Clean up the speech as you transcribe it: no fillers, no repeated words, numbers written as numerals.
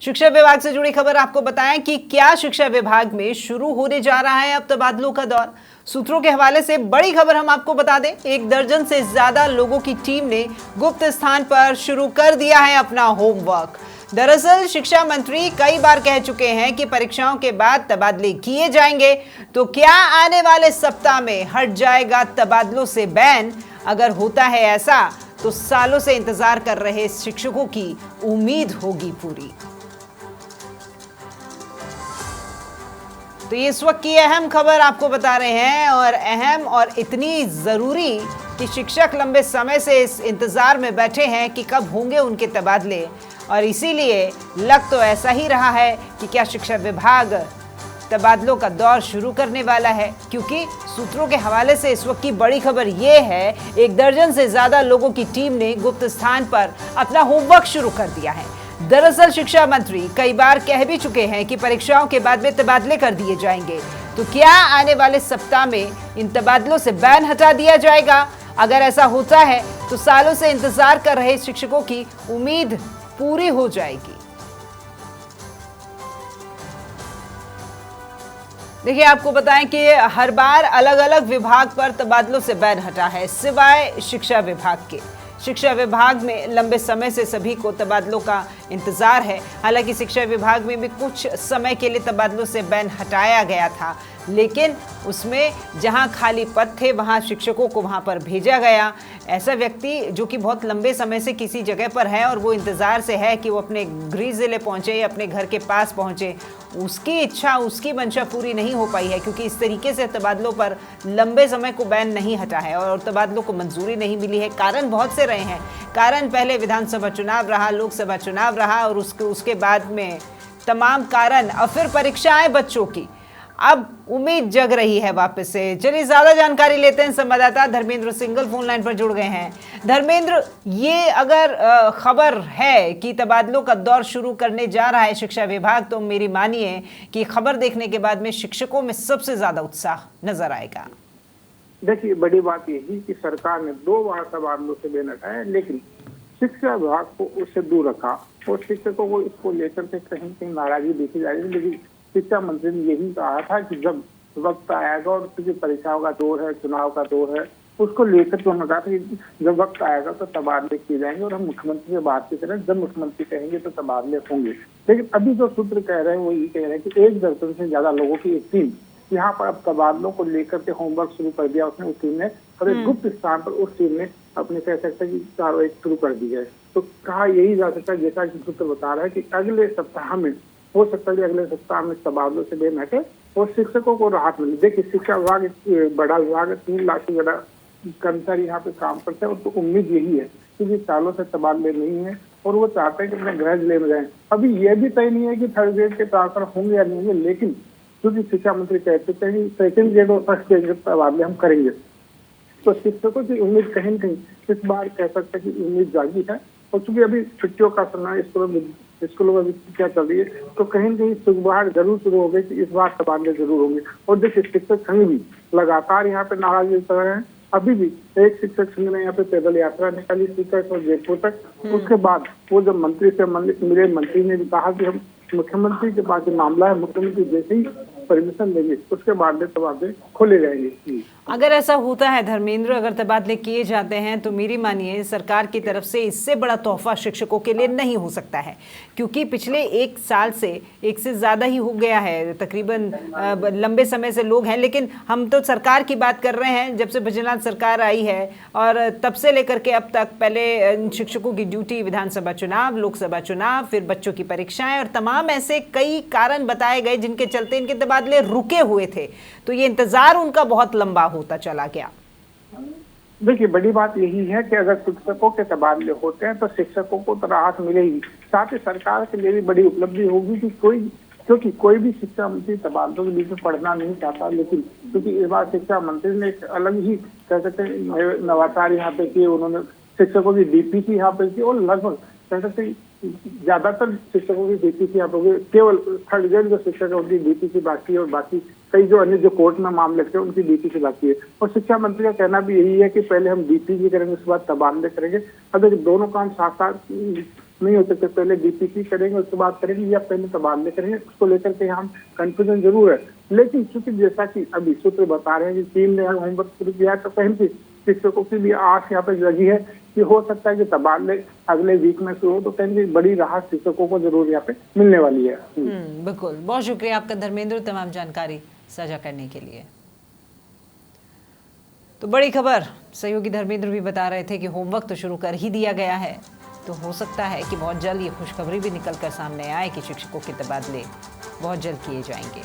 शिक्षा विभाग से जुड़ी खबर आपको बताएं कि क्या शिक्षा विभाग में शुरू होने जा रहा है अब तबादलों का दौर। सूत्रों के हवाले से बड़ी खबर हम आपको बता दें, 1 दर्जन से ज्यादा लोगों की टीम ने गुप्त स्थान पर शुरू कर दिया है अपना होमवर्क। दरअसल शिक्षा मंत्री कई बार कह चुके हैं कि परीक्षाओं के बाद तबादले किए जाएंगे, तो क्या आने वाले सप्ताह में हट जाएगा तबादलों से बैन? अगर होता है ऐसा तो सालों से इंतजार कर रहे शिक्षकों की उम्मीद होगी पूरी। तो ये इस वक्त की अहम खबर आपको बता रहे हैं, और अहम और इतनी जरूरी कि शिक्षक लंबे समय से इस इंतजार में बैठे हैं कि कब होंगे उनके तबादले, और इसीलिए लग तो ऐसा ही रहा है कि क्या शिक्षा विभाग तबादलों का दौर शुरू करने वाला है, क्योंकि सूत्रों के हवाले से इस वक्त की बड़ी खबर यह है 1 दर्जन से ज्यादा लोगों की टीम ने गुप्त स्थान पर अपना होमवर्क शुरू कर दिया है। दरअसल शिक्षा मंत्री कई बार कह भी चुके हैं कि परीक्षाओं के बाद में तबादले कर दिए जाएंगे, तो क्या आने वाले सप्ताह में इन तबादलों से बैन हटा दिया जाएगा? अगर ऐसा होता है तो सालों से इंतजार कर रहे शिक्षकों की उम्मीद पूरी हो जाएगी। देखिए, आपको बताएं कि हर बार अलग अलग विभाग पर तबादलों से बैन हटा है, सिवाय शिक्षा विभाग के। शिक्षा विभाग में लंबे समय से सभी को तबादलों का इंतजार है। हालांकि शिक्षा विभाग में भी कुछ समय के लिए तबादलों से बैन हटाया गया था, लेकिन उसमें जहां खाली पद थे वहां शिक्षकों को वहां पर भेजा गया। ऐसा व्यक्ति जो कि बहुत लंबे समय से किसी जगह पर है और वो इंतज़ार से है कि वो अपने गृह ज़िले पहुंचे या अपने घर के पास पहुंचे, उसकी इच्छा, उसकी मंशा पूरी नहीं हो पाई है, क्योंकि इस तरीके से तबादलों पर लंबे समय को बैन नहीं हटा है और तबादलों को मंजूरी नहीं मिली है। कारण बहुत से रहे हैं। कारण पहले विधानसभा चुनाव रहा, लोकसभा चुनाव रहा, और उसके बाद में तमाम कारण, और फिर परीक्षाएं बच्चों की। अब उम्मीद जग रही है वापस से। चलिए ज्यादा जानकारी लेते हैं, संवाददाता धर्मेंद्र सिंगल फोन लाइन पर जुड़ गए हैं। धर्मेंद्र, ये अगर खबर है कि तबादलों का दौर शुरू करने जा रहा है शिक्षा विभाग, तो मेरी मानिए कि खबर देखने के बाद में शिक्षकों में सबसे ज्यादा उत्साह नजर आएगा। देखिए, बड़ी बात यही कि सरकार ने 2 बार तबादलों से बैन हटाया, लेकिन शिक्षा विभाग को उससे दूर रखा और शिक्षकों को इसको लेकर के कहीं कहीं नाराजगी देखी जा रही है। लेकिन शिक्षा मंत्री ने यही कहा था कि जब वक्त आएगा, और क्योंकि परीक्षाओं का दौर है, चुनाव का दौर है, उसको लेकर तो उन्होंने कहा था कि जब वक्त आएगा तो तबादले किए जाएंगे, और हम मुख्यमंत्री से बात करें, जब मुख्यमंत्री कहेंगे तो तबादले होंगे। लेकिन अभी जो सूत्र कह रहे हैं वो ये कह रहे हैं कि 1 दर्जन से ज्यादा लोगों की एक टीम यहाँ पर अब तबादलों को लेकर के होमवर्क शुरू कर दिया उसने, उस टीम ने, और एक गुप्त स्थान पर उस टीम ने अपने कह सकते हैं कि कार्रवाई शुरू कर दी है। तो कहा यही जा सकता है, जैसा कि सूत्र बता रहा है, कि अगले सप्ताह में हो सकता है कि अगले सप्ताह में तबादलों से बैन हटे और शिक्षकों को राहत मिले। देखिए, शिक्षा विभाग एक बड़ा विभाग है, 3 लाख से ज्यादा कर्मचारी यहाँ पे काम करते हैं, और तो उम्मीद यही है क्योंकि सालों से तबादले नहीं है और वो चाहते हैं कि अपने गृह जिले में जाएं। अभी ये भी तय नहीं है कि 3rd ग्रेड के ट्रांसफर होंगे या नहीं होंगे, लेकिन क्योंकि शिक्षा मंत्री कह चुके हैं कि 2nd ग्रेड और 1st ग्रेड के तबादले हम करेंगे, तो शिक्षकों की उम्मीद कहीं न कहीं इस बार कह सकते हैं कि उम्मीद जागी है। और चूंकि अभी छुट्टियों का समय, स्कूलों में क्या चल रही है, तो कहीं न कहीं सुगबुगाहट जरूर शुरू हो गई कि इस बार तबादले जरूर होंगे। और देखिए, शिक्षक संघ भी लगातार यहाँ पे नाराजगी कर रहे हैं। अभी भी एक शिक्षक संघ ने यहाँ पे पैदल यात्रा निकाली सीकर और जयपुर तक। उसके बाद वो जब मंत्री से मिले, मंत्री ने भी कहा कि हम मुख्यमंत्री के पास मामला है, मुख्यमंत्री जैसे ही परमिशन देंगे उसके बाद तबादले खोले जाएंगे। अगर ऐसा होता है धर्मेंद्र, अगर तबादले किए जाते हैं, तो मेरी मानिए सरकार की तरफ से इससे बड़ा तोहफा शिक्षकों के लिए नहीं हो सकता है, क्योंकि पिछले 1 साल से, 1 से ज़्यादा ही हो गया है, तकरीबन लंबे समय से लोग हैं। लेकिन हम तो सरकार की बात कर रहे हैं, जब से भजनलाल सरकार आई है और तब से लेकर के अब तक, पहले शिक्षकों की ड्यूटी, विधानसभा चुनाव, लोकसभा चुनाव, फिर बच्चों की परीक्षाएं, और तमाम ऐसे कई कारण बताए गए जिनके चलते इनके तबादले रुके हुए थे। तो ये इंतजार उनका बहुत लंबा होता चला गया। देखिए, बड़ी बात यही है कि अगर शिक्षकों के तबादले होते हैं तो शिक्षकों को तो राहत मिलेगी, साथ ही सरकार के लिए भी बड़ी उपलब्धि होगी कि क्योंकि कोई भी शिक्षा मंत्री तबादलों के बीच में पढ़ना नहीं चाहता। लेकिन क्योंकि इस बार शिक्षा मंत्री ने एक अलग ही कह सकते हैं नवाचार यहाँ पे किए, उन्होंने शिक्षकों की डीपीसी यहाँ पे की, और लगभग कह सकते ज्यादातर शिक्षकों की डीपीसी यहाँ पे, केवल 3rd ग्रेड जो शिक्षक है उनकी डीपीसी बाकी है, और बाकी कई जो अन्य जो कोर्ट में मामले थे उनकी डीपीसी बाकी है। और शिक्षा मंत्री का कहना भी यही है कि पहले हम डीपीसी करेंगे, उसके बाद तबादले करेंगे। अगर दोनों काम साथ साथ नहीं हो सकते। पहले डीपीसी करेंगे, उसके बाद करेंगे, या पहले तबादले करेंगे, उसको लेकर के हम कंफ्यूजन जरूर है। लेकिन चूंकि जैसा कि अभी सूत्र बता रहे हैं कि टीम ने होमवर्क शुरू किया है, तो कहीं भी शिक्षकों की भी आस यहाँ पे लगी है कि हो सकता है कि तबादले अगले वीक में शुरू हो, तो कहीं भी बड़ी राहत शिक्षकों को जरूर यहाँ पे मिलने वाली है। बिल्कुल, बहुत शुक्रिया आपका धर्मेंद्र तमाम जानकारी साझा करने के लिए। तो बड़ी खबर, सहयोगी धर्मेंद्र भी बता रहे थे कि होमवर्क तो शुरू कर ही दिया गया है, तो हो सकता है कि बहुत जल्द ये खुशखबरी भी निकल कर सामने आए कि शिक्षकों के तबादले बहुत जल्द किए जाएंगे।